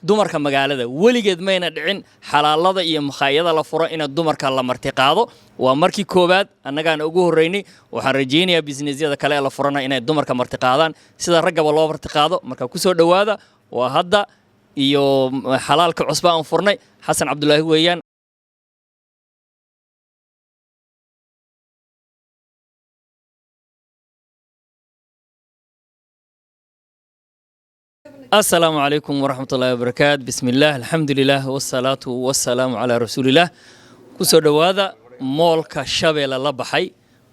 dumarka magaalada weligeed mayna dhicin xalaalada iyo makhaayada la furo in dumarka la martiqaado waa markii koobaad annagaana ugu horeynay waxaan rajaynayaa businessyada kale la furana inay dumarka martiqaadaan sida raggaba loo martiqaado marka ku soo dhawaada waa hadda iyo xalaalka cusba aan furnay xasan cabdullaahi weeyaan السلام عليكم ورحمة الله وبركاته بسم الله الحمد لله والصلاة والسلام على رسول الله كسر دوادا مولك شبه للبحي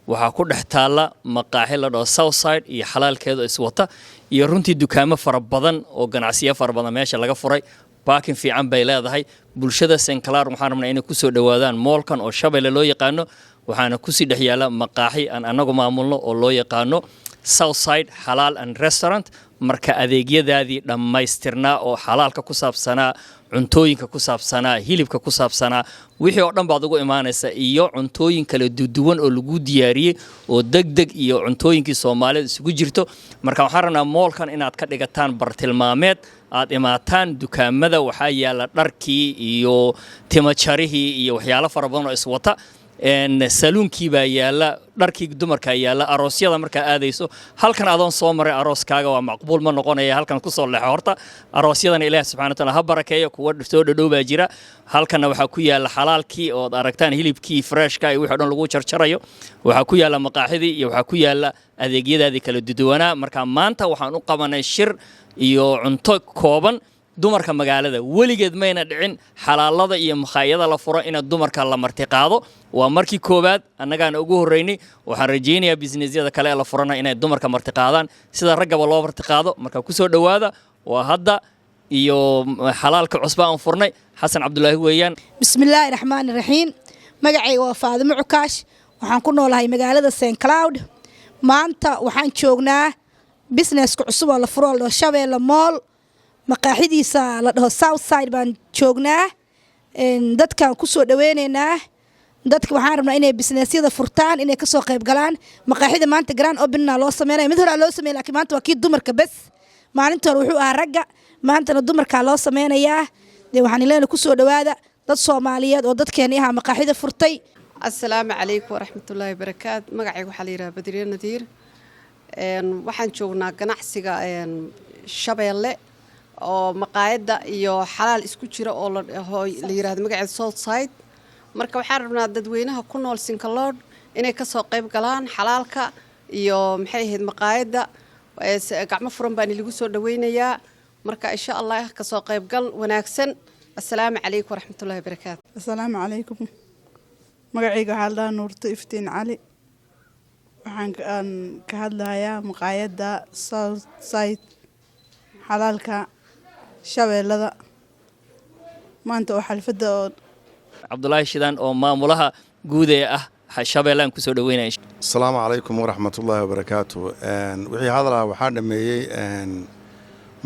وحكون حتالا مقاهي لدو ساوث سايد يحلال كذا اسوتا يرونتي دكامة فربضان وجناسية فربضان ماشي لقى فري باكن في عم بيلا هاي بلشدة سنكلار محرمنا إنه كسر دوادان مولكن أو شبه للو يقانو وحنا كسر دحيالا مقاهي أنا جو معمولنا أو لو يقانو ساوث سايد حلال and restaurant marka adeegyadaadii dhammaystirnaa oo xalaalka ku saabsanaa cuntooyinka ku saabsanaa hilibka ku saabsanaa wixii oo dhan baad ugu imaanaysa iyo cuntooyin kala duwan oo lagu diyaariyay oo degdeg iyo cuntooyinkii Soomaaliyeed isugu jirto marka waxaan rabnaa moolkan inaad ka dhigataan bartilmaameed aad imaataan dukaamada waxa yaala dharkii iyo timajarihii iyo waxyaalo fara badan oo iswata saluunkii baa yaala dharkii dumarka yaala aroosyada marka aadayso halkan adoon soo maray arooskaaga waa macquul ma noqonaya halkan ku soo leexo horta aroosyadan Ilaahay subhanahu wa ta'ala ha barakeeyo kuwa soo dhadhow baa jira halkan waxa ku yaala xalaalkii oo aragtaan hilibkii freshka iyo wixii dhan lagu jarjarayo waxa ku yaala maqaaxidii iyo waxa ku yaala adeegyadaadii kala duwana marka maanta waxaan u qabanay shir iyo cunto kooban dumarka magaalada weligeed mayna dhicin xalaalada iyo makhaayada la furo in dumarka la martiqaado waa markii koobaad annagaana ugu horeynay waxaan rajaynayaa businessyada kale la furana inay dumarka martiqaadaan sida raggaba loo martiqaado marka ku soo dhawaada waa hadda iyo xalaalka cusba aan furnay xasan cabdullaahi weeyaan bismillaahir rahmaanir rahiim magacayga waa Faadimo Cukaash waxaan ku noolahay magaalada St Cloud maanta waxaan joognaa businesska cusub oo la furo oo Shabeelle Mall maqaaxidiisa la dhaho South Side baan joognaa dadka ku soo dhaweenaynaa dadka waxaan rabnaa inay businessyada furtaan inay ka soo qayb galaan maqaaxida maanta grand opening loo sameeyay mid hore loo sameeyay laakiin maanta waa kii dumarka bas maalinta hore wuxuu ahaa ragga maantana dumarka loo sameynayaa waxaan ilaahay ku soo dhawaada dad Soomaaliyeed oo dadkeena ah maqaaxida furtay assalaamu calaykum waraxmatullaahi barakaat magacaygu waxa la yiraahdaa Badriye Nadiir waxaan joognaa ganacsiga Shabeelle oo maqaayada iyo xalaal isku jira oo la yiraahdo magaceeda South Side marka waxaan rabnaa dadweynaha ku nool Sinkalood inay ka soo qayb galaan xalaalka iyo maxay ahayd maqaayada gacmo furan baan lagu soo dhaweynayaa marka insha Allah ka soo qayb gal wanaagsan assalaamu calaykum waraxmatullaahi barakaatu assalaamu calaykum magacayga waxa la Nuurto Iftiin Cali waxaan ka hadlayaa maqaayada South Side xalaalka shabeellada maanta oo xalfada oo Cabdullaahi Shidaan oo maamulaha guud ee ah Shabeellaan ku soo dhaweynay Assalaamu calaykum waraxmatullaahi wabarakaatu wixii hadalaa waxaan dhameeyay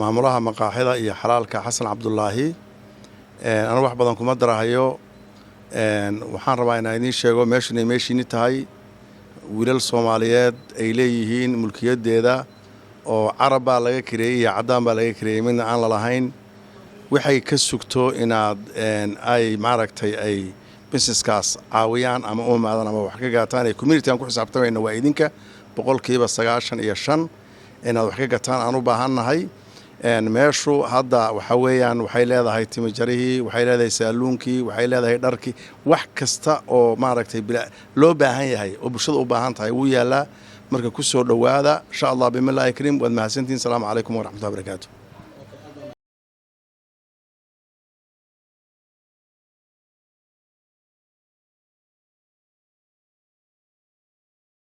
maamulaha maqaaxida iyo xalaalka Xasan Cabdullaahi ana wax badan kuma darahayo waxaan rabaa inaan idin sheego meeshani tahay wiilal Soomaaliyeed ay leeyihiin mulkiyadeeda oo carab baa laga kireeyay cadaan baa laga kireeyay midna aan la lahayn waxay ka sugto inaad ay maaragtay ay businesskaas caawiyaan ama u maadan ama wax ka gaataan ay community-gan ku xisaabtamayna waa idinka 95% inaad wax ka gataan aan u baahannahay meeshu hadda waxa weeyaan waxay leedahay timajarihii waxay leedahay saaluunkii waxay leedahay dharkii wax kasta oo maaragtay loo baahan yahay oo bulshada u baahan tahay wuu yaalaa marka ku soo dhawaada insha Allah billahi kareem wad mahadsantiin salaamu calaykum waraxmatullaahi wabarakaatuh